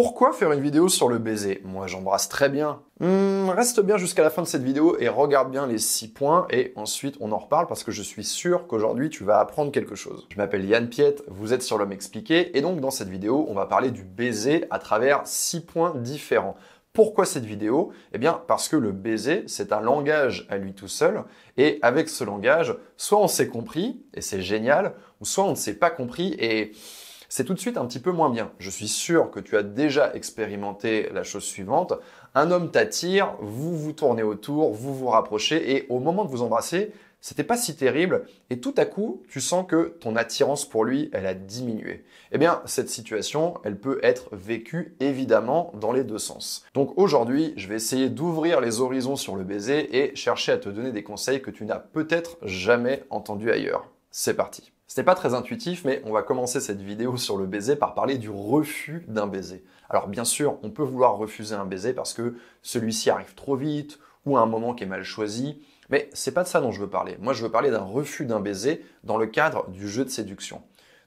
Pourquoi faire une vidéo sur le baiser? Moi, j'embrasse très bien. Reste bien jusqu'à la fin de cette vidéo et regarde bien les 6 points et ensuite on en reparle parce que je suis sûr qu'aujourd'hui tu vas apprendre quelque chose. Je m'appelle Yann Piette, vous êtes sur l'Homme Expliqué et donc dans cette vidéo, on va parler du baiser à travers 6 points différents. Pourquoi cette vidéo? Eh bien, parce que le baiser, c'est un langage à lui tout seul et avec ce langage, soit on s'est compris et c'est génial, ou soit on ne s'est pas compris et c'est tout de suite un petit peu moins bien. Je suis sûr que tu as déjà expérimenté la chose suivante. Un homme t'attire, vous vous tournez autour, vous vous rapprochez et au moment de vous embrasser, c'était pas si terrible et tout à coup, tu sens que ton attirance pour lui, elle a diminué. Eh bien, cette situation, elle peut être vécue évidemment dans les deux sens. Donc aujourd'hui, je vais essayer d'ouvrir les horizons sur le baiser et chercher à te donner des conseils que tu n'as peut-être jamais entendus ailleurs. C'est parti. Ce n'est pas très intuitif, mais on va commencer cette vidéo sur le baiser par parler du refus d'un baiser. Alors bien sûr, on peut vouloir refuser un baiser parce que celui-ci arrive trop vite ou à un moment qui est mal choisi, mais c'est pas de ça dont je veux parler. Moi, je veux parler d'un refus d'un baiser dans le cadre du jeu de séduction.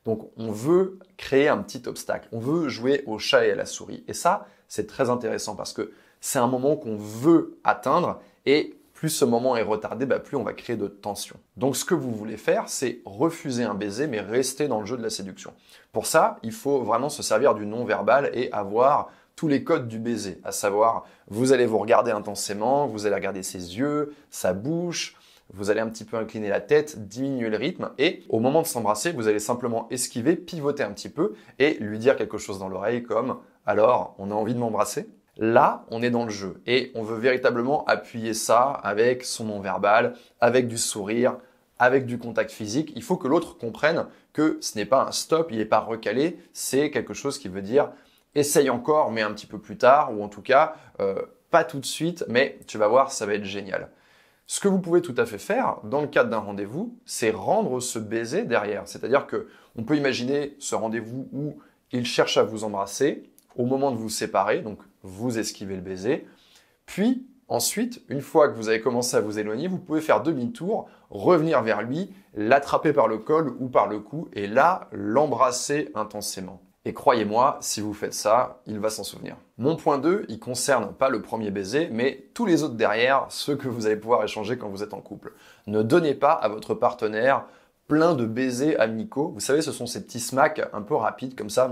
Donc on veut créer un petit obstacle, on veut jouer au chat et à la souris. Et ça, c'est très intéressant parce que c'est un moment qu'on veut atteindre et plus ce moment est retardé, plus on va créer de tension. Donc ce que vous voulez faire, c'est refuser un baiser, mais rester dans le jeu de la séduction. Pour ça, il faut vraiment se servir du non-verbal et avoir tous les codes du baiser, à savoir, vous allez vous regarder intensément, vous allez regarder ses yeux, sa bouche, vous allez un petit peu incliner la tête, diminuer le rythme, et au moment de s'embrasser, vous allez simplement esquiver, pivoter un petit peu, et lui dire quelque chose dans l'oreille comme « Alors, on a envie de m'embrasser ?» Là, on est dans le jeu et on veut véritablement appuyer ça avec son non-verbal, avec du sourire, avec du contact physique. Il faut que l'autre comprenne que ce n'est pas un stop, il n'est pas recalé, c'est quelque chose qui veut dire essaye encore mais un petit peu plus tard ou en tout cas pas tout de suite mais tu vas voir, ça va être génial. Ce que vous pouvez tout à fait faire dans le cadre d'un rendez-vous, c'est rendre ce baiser derrière. C'est-à-dire que on peut imaginer ce rendez-vous où il cherche à vous embrasser au moment de vous séparer, donc vous esquivez le baiser. Puis, ensuite, une fois que vous avez commencé à vous éloigner, vous pouvez faire demi-tour, revenir vers lui, l'attraper par le col ou par le cou, et là, l'embrasser intensément. Et croyez-moi, si vous faites ça, il va s'en souvenir. Mon point 2, il concerne pas le premier baiser, mais tous les autres derrière, ceux que vous allez pouvoir échanger quand vous êtes en couple. Ne donnez pas à votre partenaire plein de baisers amicaux. Vous savez, ce sont ces petits smacks un peu rapides comme ça,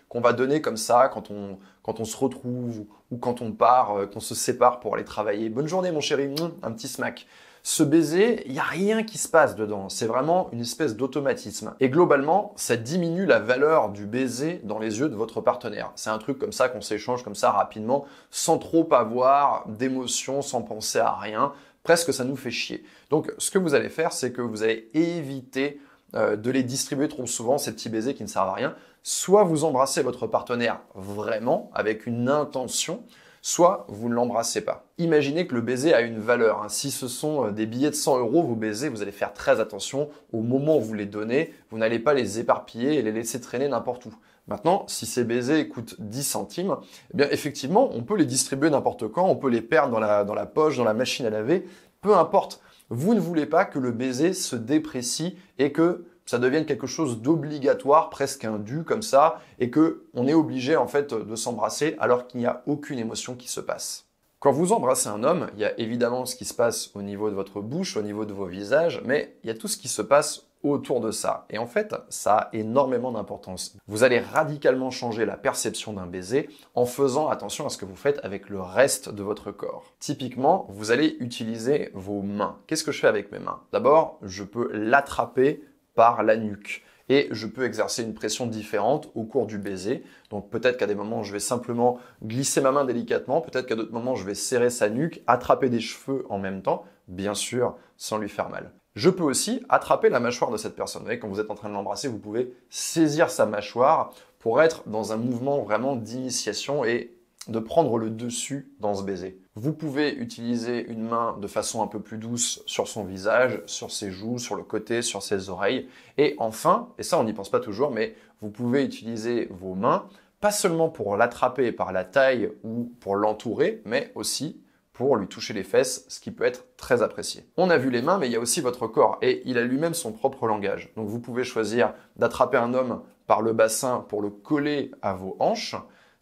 qu'on va donner comme ça quand on se retrouve ou quand on part, qu'on se sépare pour aller travailler. Bonne journée mon chéri, un petit smack. Ce baiser, il n'y a rien qui se passe dedans. C'est vraiment une espèce d'automatisme. Et globalement, ça diminue la valeur du baiser dans les yeux de votre partenaire. C'est un truc comme ça qu'on s'échange comme ça rapidement, sans trop avoir d'émotion, sans penser à rien. Presque ça nous fait chier. Donc ce que vous allez faire, c'est que vous allez éviter de les distribuer trop souvent, ces petits baisers qui ne servent à rien. Soit vous embrassez votre partenaire vraiment, avec une intention, soit vous ne l'embrassez pas. Imaginez que le baiser a une valeur. Si ce sont des billets de 100 €, vos baisers, vous allez faire très attention. Au moment où vous les donnez, vous n'allez pas les éparpiller et les laisser traîner n'importe où. Maintenant, si ces baisers coûtent 10 centimes, eh bien effectivement, on peut les distribuer n'importe quand, on peut les perdre dans la poche, dans la machine à laver, peu importe. Vous ne voulez pas que le baiser se déprécie et que ça devienne quelque chose d'obligatoire, presque un dû comme ça, et que on est obligé en fait de s'embrasser alors qu'il n'y a aucune émotion qui se passe. Quand vous embrassez un homme, il y a évidemment ce qui se passe au niveau de votre bouche, au niveau de vos visages, mais il y a tout ce qui se passe autour de ça. Et en fait, ça a énormément d'importance. Vous allez radicalement changer la perception d'un baiser en faisant attention à ce que vous faites avec le reste de votre corps. Typiquement, vous allez utiliser vos mains. Qu'est-ce que je fais avec mes mains? D'abord, je peux l'attraper par la nuque. Et je peux exercer une pression différente au cours du baiser. Donc peut-être qu'à des moments, je vais simplement glisser ma main délicatement. Peut-être qu'à d'autres moments, je vais serrer sa nuque, attraper des cheveux en même temps, bien sûr, sans lui faire mal. Je peux aussi attraper la mâchoire de cette personne. Vous voyez, quand vous êtes en train de l'embrasser, vous pouvez saisir sa mâchoire pour être dans un mouvement vraiment d'initiation et de prendre le dessus dans ce baiser. Vous pouvez utiliser une main de façon un peu plus douce sur son visage, sur ses joues, sur le côté, sur ses oreilles. Et enfin, et ça on n'y pense pas toujours, mais vous pouvez utiliser vos mains, pas seulement pour l'attraper par la taille ou pour l'entourer, mais aussi pour lui toucher les fesses, ce qui peut être très apprécié. On a vu les mains, mais il y a aussi votre corps, et il a lui-même son propre langage. Donc vous pouvez choisir d'attraper un homme par le bassin pour le coller à vos hanches,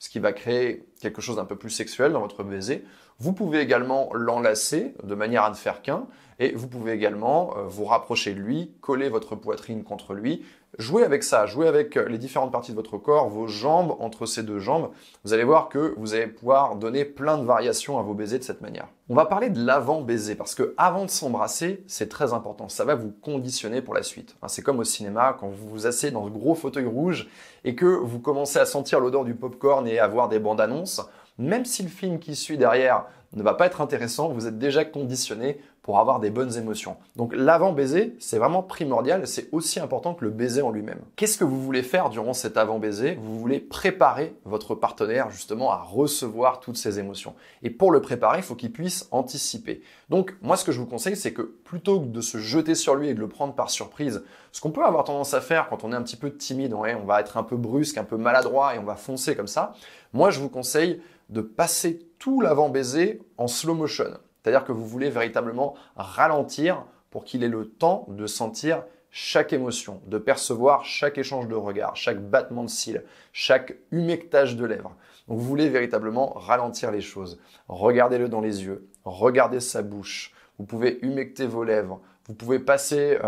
ce qui va créer quelque chose d'un peu plus sexuel dans votre baiser. Vous pouvez également l'enlacer de manière à ne faire qu'un, et vous pouvez également vous rapprocher de lui, coller votre poitrine contre lui, jouer avec ça, jouer avec les différentes parties de votre corps, vos jambes, entre ces deux jambes. Vous allez voir que vous allez pouvoir donner plein de variations à vos baisers de cette manière. On va parler de l'avant-baiser, parce que avant de s'embrasser, c'est très important. Ça va vous conditionner pour la suite. C'est comme au cinéma, quand vous vous asseyez dans ce gros fauteuil rouge et que vous commencez à sentir l'odeur du popcorn et à voir des bandes annonces, même si le film qui suit derrière ne va pas être intéressant, vous êtes déjà conditionné pour avoir des bonnes émotions. Donc l'avant-baiser, c'est vraiment primordial, c'est aussi important que le baiser en lui-même. Qu'est-ce que vous voulez faire durant cet avant-baiser? Vous voulez préparer votre partenaire justement à recevoir toutes ces émotions. Et pour le préparer, il faut qu'il puisse anticiper. Donc moi, ce que je vous conseille, c'est que plutôt que de se jeter sur lui et de le prendre par surprise, ce qu'on peut avoir tendance à faire quand on est un petit peu timide, on va être un peu brusque, un peu maladroit et on va foncer comme ça, moi je vous conseille de passer tout l'avant-baiser en slow motion. C'est-à-dire que vous voulez véritablement ralentir pour qu'il ait le temps de sentir chaque émotion, de percevoir chaque échange de regard, chaque battement de cils, chaque humectage de lèvres. Donc vous voulez véritablement ralentir les choses. Regardez-le dans les yeux, regardez sa bouche. Vous pouvez humecter vos lèvres, vous pouvez passer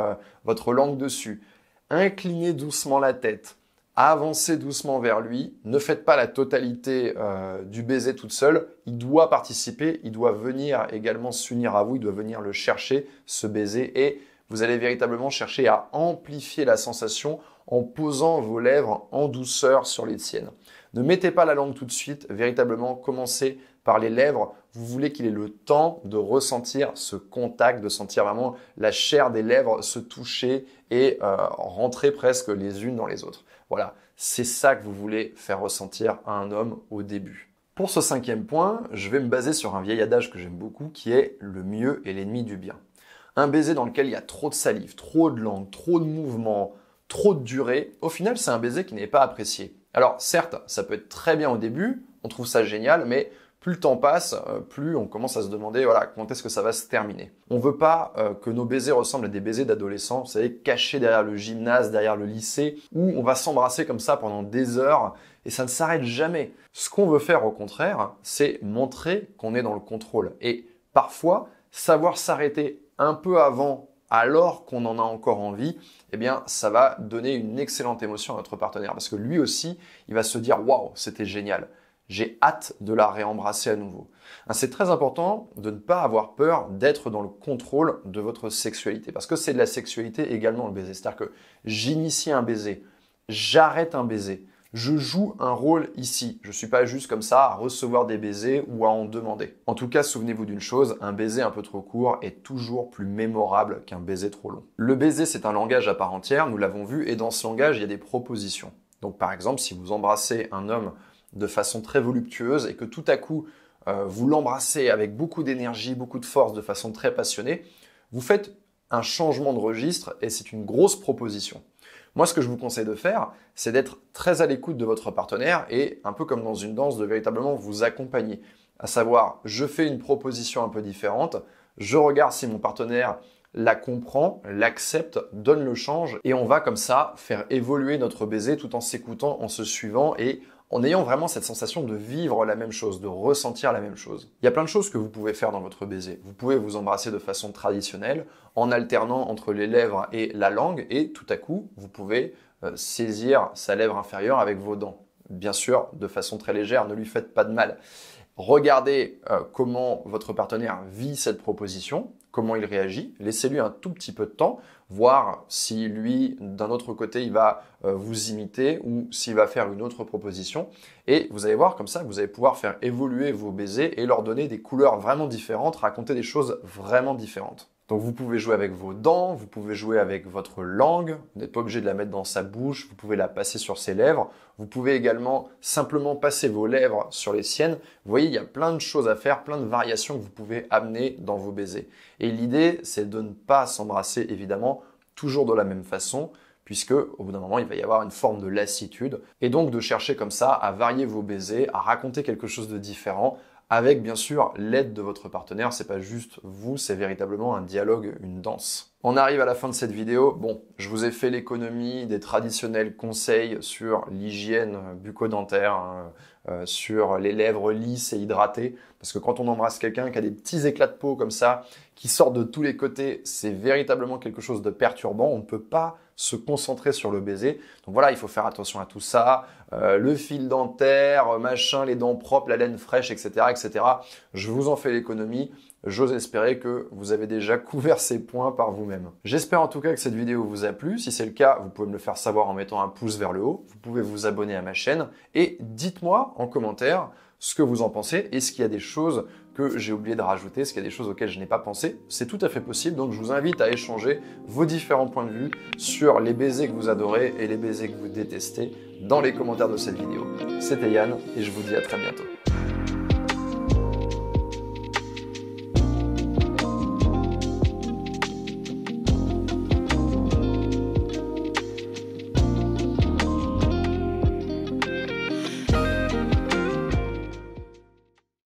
votre langue dessus, incliner doucement la tête. Avancez doucement vers lui, ne faites pas la totalité du baiser toute seule, il doit participer, il doit venir également s'unir à vous, il doit venir le chercher, ce baiser, et vous allez véritablement chercher à amplifier la sensation en posant vos lèvres en douceur sur les siennes. Ne mettez pas la langue tout de suite, véritablement commencez par les lèvres, vous voulez qu'il ait le temps de ressentir ce contact, de sentir vraiment la chair des lèvres se toucher et rentrer presque les unes dans les autres. Voilà, c'est ça que vous voulez faire ressentir à un homme au début. Pour ce 5e point, je vais me baser sur un vieil adage que j'aime beaucoup qui est « le mieux est l'ennemi du bien ». Un baiser dans lequel il y a trop de salive, trop de langue, trop de mouvement, trop de durée, au final c'est un baiser qui n'est pas apprécié. Alors certes, ça peut être très bien au début, on trouve ça génial, mais plus le temps passe, plus on commence à se demander voilà, quand est-ce que ça va se terminer. On ne veut pas que nos baisers ressemblent à des baisers d'adolescents, vous savez, cachés derrière le gymnase, derrière le lycée, où on va s'embrasser comme ça pendant des heures et ça ne s'arrête jamais. Ce qu'on veut faire au contraire, c'est montrer qu'on est dans le contrôle. Et parfois, savoir s'arrêter un peu avant, alors qu'on en a encore envie, eh bien, ça va donner une excellente émotion à notre partenaire parce que lui aussi, il va se dire « Waouh, c'était génial ». J'ai hâte de la réembrasser à nouveau. C'est très important de ne pas avoir peur d'être dans le contrôle de votre sexualité. Parce que c'est de la sexualité également le baiser. C'est-à-dire que j'initie un baiser, j'arrête un baiser, je joue un rôle ici. Je ne suis pas juste comme ça à recevoir des baisers ou à en demander. En tout cas, souvenez-vous d'une chose, un baiser un peu trop court est toujours plus mémorable qu'un baiser trop long. Le baiser, c'est un langage à part entière, nous l'avons vu, et dans ce langage, il y a des propositions. Donc par exemple, si vous embrassez un homme de façon très voluptueuse et que tout à coup, vous l'embrassez avec beaucoup d'énergie, beaucoup de force, de façon très passionnée, vous faites un changement de registre et c'est une grosse proposition. Moi, ce que je vous conseille de faire, c'est d'être très à l'écoute de votre partenaire et un peu comme dans une danse, de véritablement vous accompagner. À savoir, je fais une proposition un peu différente, je regarde si mon partenaire la comprend, l'accepte, donne le change et on va comme ça faire évoluer notre baiser tout en s'écoutant, en se suivant et en ayant vraiment cette sensation de vivre la même chose, de ressentir la même chose. Il y a plein de choses que vous pouvez faire dans votre baiser. Vous pouvez vous embrasser de façon traditionnelle, en alternant entre les lèvres et la langue, et tout à coup, vous pouvez saisir sa lèvre inférieure avec vos dents. Bien sûr, de façon très légère, ne lui faites pas de mal. Regardez comment votre partenaire vit cette proposition, comment il réagit, laissez-lui un tout petit peu de temps, voir si lui, d'un autre côté, il va vous imiter ou s'il va faire une autre proposition. Et vous allez voir comme ça, vous allez pouvoir faire évoluer vos baisers et leur donner des couleurs vraiment différentes, raconter des choses vraiment différentes. Donc vous pouvez jouer avec vos dents, vous pouvez jouer avec votre langue, vous n'êtes pas obligé de la mettre dans sa bouche, vous pouvez la passer sur ses lèvres, vous pouvez également simplement passer vos lèvres sur les siennes. Vous voyez, il y a plein de choses à faire, plein de variations que vous pouvez amener dans vos baisers. Et l'idée, c'est de ne pas s'embrasser évidemment toujours de la même façon, puisque au bout d'un moment, il va y avoir une forme de lassitude, et donc de chercher comme ça à varier vos baisers, à raconter quelque chose de différent, avec bien sûr l'aide de votre partenaire. C'est pas juste vous, c'est véritablement un dialogue, une danse. On arrive à la fin de cette vidéo. Bon, je vous ai fait l'économie des traditionnels conseils sur l'hygiène bucco-dentaire, hein, sur les lèvres lisses et hydratées. Parce que quand on embrasse quelqu'un qui a des petits éclats de peau comme ça, qui sortent de tous les côtés, c'est véritablement quelque chose de perturbant. On ne peut pas se concentrer sur le baiser. Donc voilà, il faut faire attention à tout ça. Le fil dentaire, machin, les dents propres, la laine fraîche, etc., etc. Je vous en fais l'économie. J'ose espérer que vous avez déjà couvert ces points par vous-même. J'espère en tout cas que cette vidéo vous a plu. Si c'est le cas, vous pouvez me le faire savoir en mettant un pouce vers le haut. Vous pouvez vous abonner à ma chaîne et dites-moi en commentaire ce que vous en pensez. Est-ce qu'il y a des choses que j'ai oublié de rajouter, est-ce qu'il y a des choses auxquelles je n'ai pas pensé? C'est tout à fait possible, donc je vous invite à échanger vos différents points de vue sur les baisers que vous adorez et les baisers que vous détestez dans les commentaires de cette vidéo. C'était Yann et je vous dis à très bientôt.